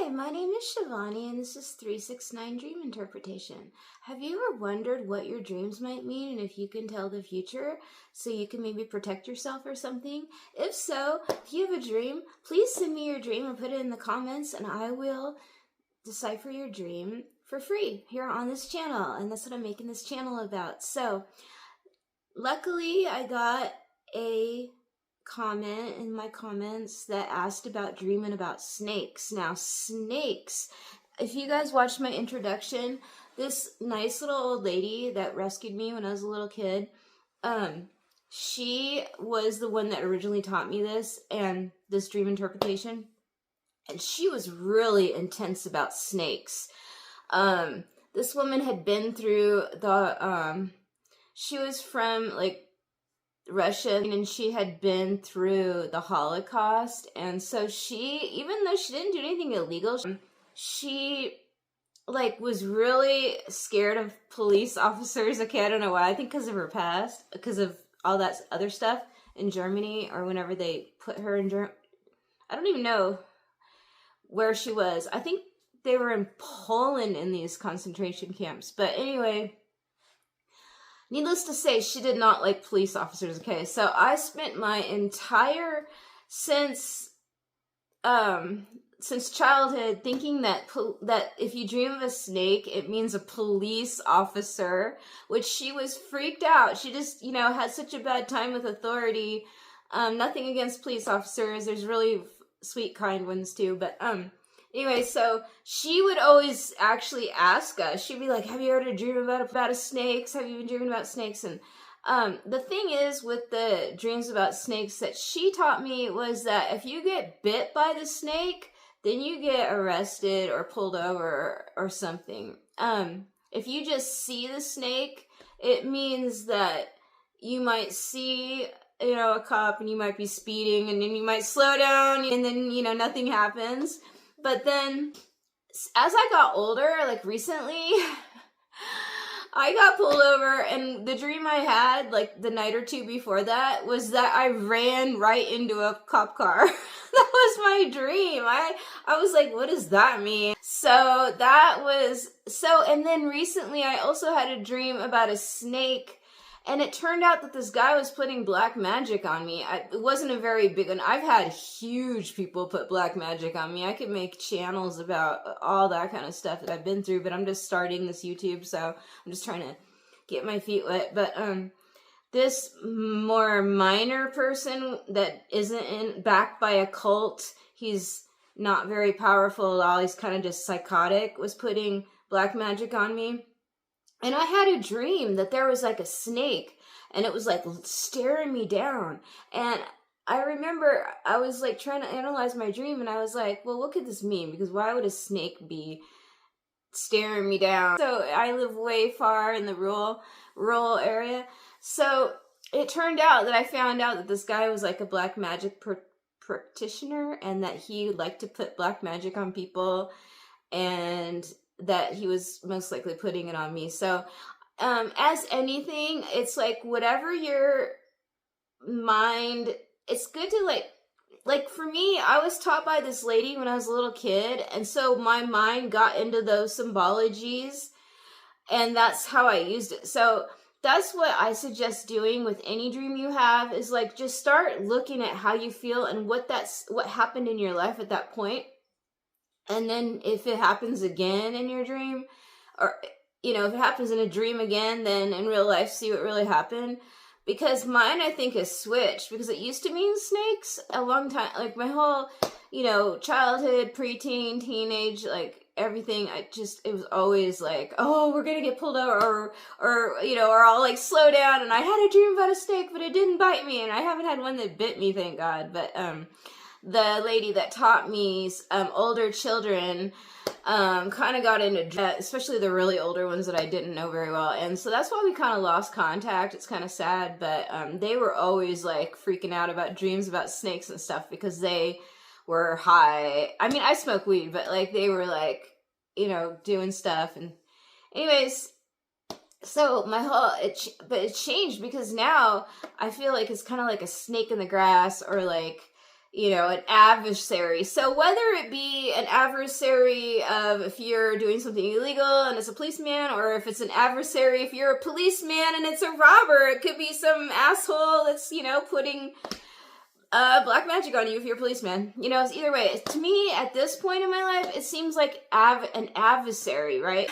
Hi, my name is Shivani and this is 369 Dream Interpretation. Have you ever wondered what your dreams might mean and if you can tell the future so you can maybe protect yourself or something? If so, if you have a dream, please send me your dream and put it in the comments and I will decipher your dream for free here on this channel, and that's what I'm making this channel about. So, luckily I got a comment in my comments that asked about dreaming about snakes. Now, snakes, if you guys watched my introduction, this nice little old lady that rescued me when I was a little kid, she was the one that originally taught me this and this dream interpretation, and she was really intense about snakes. This woman had been through the she was from like Russia, and she had been through the Holocaust, and so she, even though she didn't do anything illegal, she like was really scared of police officers. Okay, I don't know why. I think because of her past, because of all that other stuff in Germany, or whenever they put her in Germany. I don't even know where she was. I think they were in Poland in these concentration camps. But anyway, needless to say, she did not like police officers, okay? So I spent my entire, since childhood, thinking that if you dream of a snake, it means a police officer, which she was freaked out. She just, had such a bad time with authority. Nothing against police officers. There's really sweet, kind ones too, but, anyway, so she would always actually ask us, she'd be like, have you heard a dream about snakes? Have you been dreaming about snakes? And the thing is with the dreams about snakes that she taught me was that if you get bit by the snake, then you get arrested or pulled over or something. If you just see the snake, it means that you might see a cop and you might be speeding and then you might slow down and then, nothing happens. But then, as I got older, like recently, I got pulled over, and the dream I had, like the night or two before that, was that I ran right into a cop car. That was my dream. I was like, what does that mean? So and then recently I also had a dream about a snake. And it turned out that this guy was putting black magic on me. It wasn't a very big one. I've had huge people put black magic on me. I could make channels about all that kind of stuff that I've been through, but I'm just starting this YouTube, so I'm just trying to get my feet wet. But this more minor person that isn't backed by a cult, he's not very powerful at all, he's kind of just psychotic, was putting black magic on me. And I had a dream that there was like a snake and it was like staring me down. And I remember I was like trying to analyze my dream and I was like, well, what could this mean? Because why would a snake be staring me down? So I live way far in the rural area. So it turned out that I found out that this guy was like a black magic practitioner and that he liked to put black magic on people, and that he was most likely putting it on me. So, as anything, it's like whatever your mind, it's good to like for me, I was taught by this lady when I was a little kid, and so my mind got into those symbologies, and that's how I used it. So that's what I suggest doing with any dream you have, is like just start looking at how you feel and what happened in your life at that point. And then if it happens again in your dream, or, if it happens in a dream again, then in real life, see what really happened. Because mine, I think, has switched. Because it used to mean snakes a long time. Like my whole, childhood, preteen, teenage, like everything. It was always like, oh, we're going to get pulled over or I'll like slow down. And I had a dream about a snake, but it didn't bite me. And I haven't had one that bit me, thank God. But, the lady that taught me older children kind of got into, especially the really older ones that I didn't know very well. And so that's why we kind of lost contact. It's kind of sad, but they were always like freaking out about dreams about snakes and stuff because they were high. I mean, I smoke weed, but like they were like, doing stuff. And anyways, so it changed because now I feel like it's kind of like a snake in the grass, or like, you know, an adversary. So whether it be an adversary of if you're doing something illegal and it's a policeman, or if it's an adversary if you're a policeman and it's a robber, it could be some asshole that's, you know, putting black magic on you if you're a policeman. You know, it's either way. To me, at this point in my life, it seems like an adversary, right?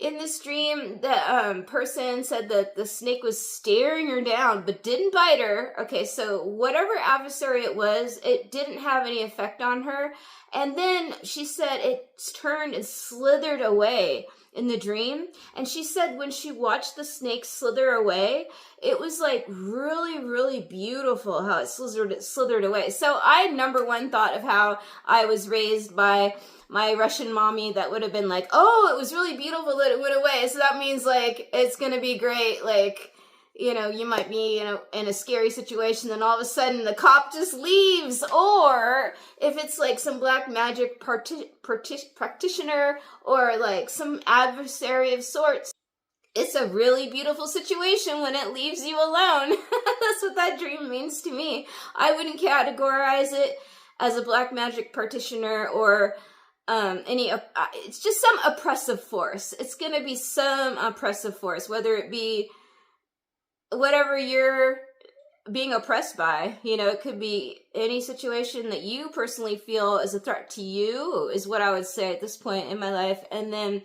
In this dream, the person said that the snake was staring her down, but didn't bite her. Okay, so whatever adversary it was, it didn't have any effect on her. And then she said it turned and slithered away in the dream. And she said when she watched the snake slither away, it was like really, really beautiful how it slithered away. So I, number one, thought of how I was raised by my Russian mommy that would have been like, oh, it was really beautiful that it went away. So that means like, it's going to be great. Like, you know, you might be, you know, in a scary situation, then all of a sudden the cop just leaves. Or if it's like some black magic practitioner or like some adversary of sorts, it's a really beautiful situation when it leaves you alone. That's what that dream means to me. I wouldn't categorize it as a black magic practitioner or it's just some oppressive force. It's going to be some oppressive force, whether it be whatever you're being oppressed by. You know, it could be any situation that you personally feel is a threat to you, is what I would say at this point in my life. And then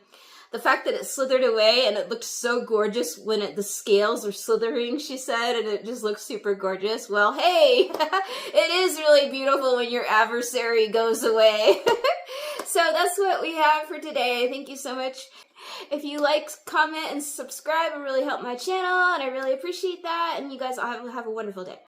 the fact that it slithered away and it looked so gorgeous when the scales were slithering, she said, and it just looks super gorgeous. Well, hey, it is really beautiful when your adversary goes away. So that's what we have for today. Thank you so much. If you like, comment, and subscribe, it really help my channel, and I really appreciate that. And you guys all have a wonderful day.